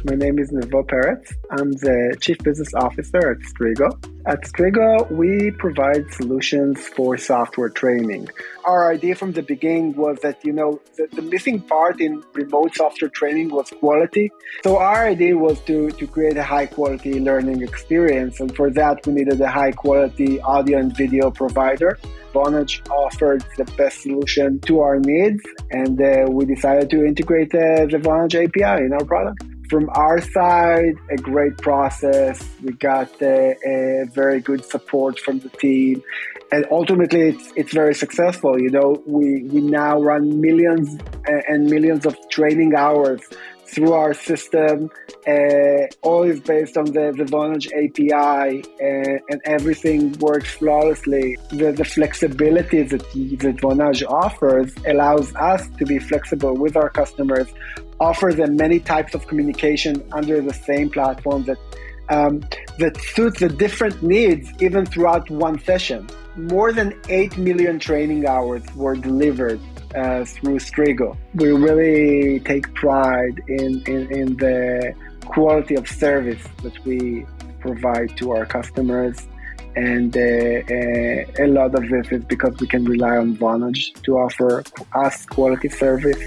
My name is Nevo Peretz. I'm the Chief Business Officer at Strigo. At Strigo, we provide solutions for software training. Our idea from the beginning was that, the missing part in remote software training was quality. So our idea was to create a high-quality learning experience. And for that, we needed a high-quality audio and video provider. Vonage offered the best solution to our needs, and we decided to integrate the Vonage API in our product. From our side, a great process. We got a very good support from the team, and ultimately, it's very successful. We now run millions and millions of training hours through our system. All is based on the Vonage API, and everything works flawlessly. The flexibility that Vonage offers allows us to be flexible with our customers, offer them many types of communication under the same platform that suits the different needs even throughout one session. More than 8 million training hours were delivered through Strigo. We really take pride in the quality of service that we provide to our customers, and a lot of this is because we can rely on Vonage to offer us quality service.